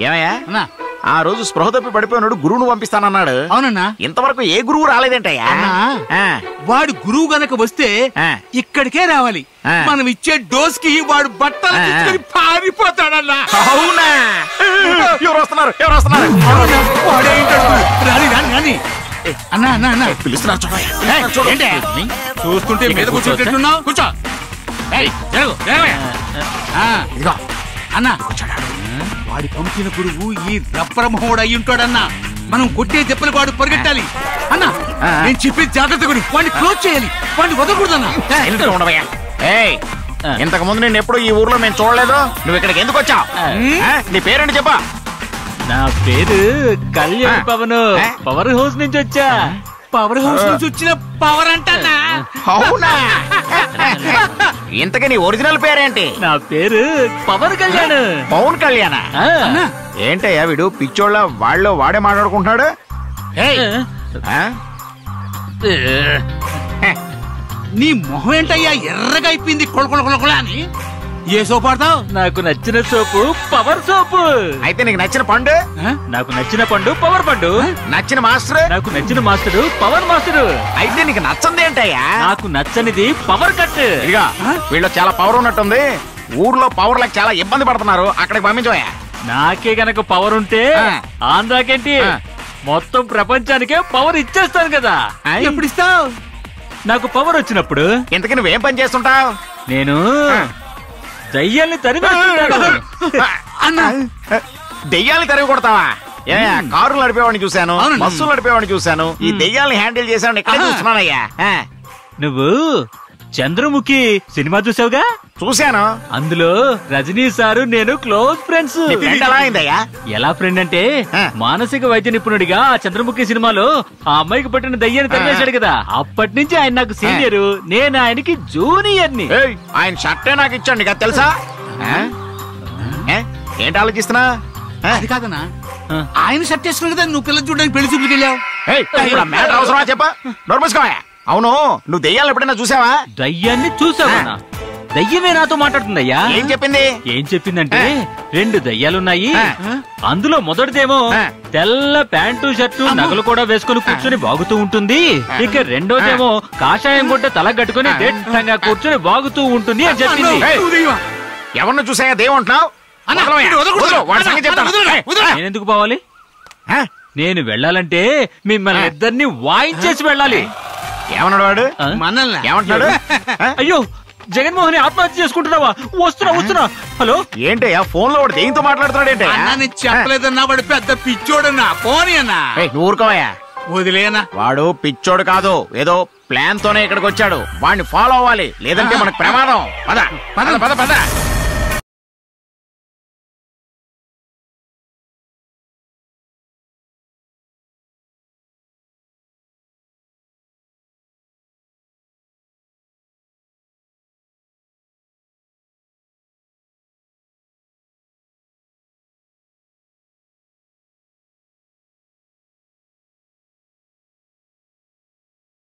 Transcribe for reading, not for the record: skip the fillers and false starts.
ఏమయ్యా ఆ రోజు స్పృహ తప్పి పడిపోయినాడు గురువును పంపిస్తానన్నాడు. అవునన్నా. ఇంతవరకు ఏ గురువు రాలేదంటయ్యా? వాడు గురువు గనక వస్తే ఇక్కడికే రావాలి. మనం ఇచ్చే డోస్ కి వాడు బట్టలు తీసుకొని పారిపోతాడన్నా. అవునా? ఎవరు వస్తున్నారు? అన్నా అన్నా అన్నా పిలుస్తున్నారు చూడండి. చూస్తుంటే మీద కూర్చోట్టున్నావు. కూర్చో. అన్నా వాడి పంపిన గురువు ఈ రబ్బరమోడు అయి ఉంటాడన్నా. మనం కొట్టే దెబ్బలు వాడు పరిగెట్టాలి అన్నా. నేను చెప్పి జాగ్రత్త గురి వాడిని క్లోజ్ చేయాలి. వాడిని వదలకూడదన్నా. ఇంతకు ముందు నేను ఎప్పుడు ఈ ఊర్లో మేము చూడలేదు. నువ్వు ఇక్కడికి ఎందుకు వచ్చావు? నీ పేరేంటి చెప్పా? నా పేరు కళ్యాణ్ పవన్. పవర్ హౌస్ నుంచి వచ్చా. పవర్ హౌస్ నుంచి వచ్చిన పవర్ అంటన్నా. అవునా? ఇంతకీ నీ ఒరిజినల్ పేరేంటి? నా పేరు పవన్ కళ్యాణ్. పవన్ కళ్యాణ? ఏంటయ్యా వీడు పిచ్చోళ్ళ వాళ్ళు వాడే మాట్లాడుకుంటున్నాడు. నీ మొహం ఏంటయ్యా ఎర్రగా అయిపోయింది కొళకొళ అని. ఏ సోపు ఆడతావు? నాకు నచ్చిన సోపు పవర్ సోపు. అయితే నీకు నచ్చిన పండు? నాకు నచ్చిన పండు పవర్ పండు. నచ్చిన మాస్టర్? నాకు నచ్చిన మాస్టర్ పవర్ మాస్టర్. అయితే నీకు నచ్చంది ఏంటయ్యా? నాకు నచ్చనిది పవర్ కట్. ఇదిగా వీళ్ళు చాలా పవర్ ఉన్నట్టుంది. ఊర్లో పవర్ లకు చాలా ఇబ్బంది పడుతున్నారు. అక్కడికి పంపించవయ్యా. నాకే గనక పవర్ ఉంటే ఆంధ్రాకేంటి మొత్తం ప్రపంచానికే పవర్ ఇచ్చేస్తాను కదా. ఎప్పుడు ఇస్తావు? నాకు పవర్ వచ్చినప్పుడు. ఇంతకీ నువ్వేం పని చేస్తుంటావు? నేను దయ్యాల్ని తరిమేస్తుంటాను. దెయ్యాల్ని తరిమి కొడతావా? కారులు నడిపేవాడిని చూశాను, బస్సులు నడిపేవాడిని చూశాను. ఈ దెయ్యాల్ని హ్యాండిల్ చేసేవాడిని ఇక్కడ చూస్తున్నానయ్యా. నువ్వు చంద్రముఖి సినిమా చూసావుగా? చూశాను. అందులో రజనీ సారు నేను క్లోజ్ ఫ్రెండ్స్. ఎలా అయిందయ్యా? ఎలా ఫ్రెండ్ అంటే మానసిక వైద్య నిపుణుడిగా ఆ చంద్రముఖి సినిమాలో ఆ అమ్మాయికి పట్టిన దయ్యాన్ని తరివేశాడు కదా. అప్పటి నుంచి ఆయన నాకు సీనియర్, నేను ఆయనకి జూనియర్ ని. ఆయన షర్టే నాకు ఇచ్చాడు, నీకు తెలుసా? ఏంటి ఆలోచిస్తున్నా? అది కాదన్నా, ఆయన షర్ట్ వేసుకుని కదా నువ్వు పిల్లలు చూడడానికి పెళ్లి చూపుకి వెళ్ళావు. అవసరమా చెప్పా? నోర్మస్కోయా. అవును, నువ్వు దెయ్యాలు ఎప్పుడైనా చూసావా? దయ్యాన్ని చూసావా? దయ్యమే నాతో మాట్లాడుతుందయ్యా. ఏం చెప్పింది? ఏం చెప్పిందంటే 2 దయ్యాలున్నాయి. అందులో మొదటిదేమో తెల్ల ప్యాంటు షర్టు నగలు కూడా వేసుకుని కూర్చొని బాగుతూ ఉంటుంది. ఇక రెండోదేమో కాషాయం గుడ్డ తల కట్టుకుని దిట్టంగా కూర్చొని బాగుతూ ఉంటుంది అని చెప్పింది. ఎవరిని చూసాయా దేవంటున్నావు? నేనెందుకు పోవాలి? నేను వెళ్ళాలంటే మిమ్మల్ని ఇద్దరిని వాయించేసి వెళ్ళాలి. ఏమన్నాడు వాడు? మనల్ని ఏమంటున్నాడు? అయ్యో, జగన్మోహన్ ఆత్మహత్య చేసుకుంటున్నావా? వస్తున్నా. హలో, ఏంటయ్యా ఫోన్ లో వాడు దేంతో మాట్లాడుతున్నాడు? ఏంటి అన్నా చెప్పలేదన్నా, వాడు పెద్ద పిచ్చోడన్నా. పోనీ అన్నా. ఊరుకోవయ్యా, వదిలేనా. వాడు పిచ్చోడు కాదు, ఏదో ప్లాన్ తోనే ఇక్కడికి వచ్చాడు. వాడిని ఫాలో అవ్వాలి, లేదంటే మనకు ప్రమాదం. పద పద పద పద.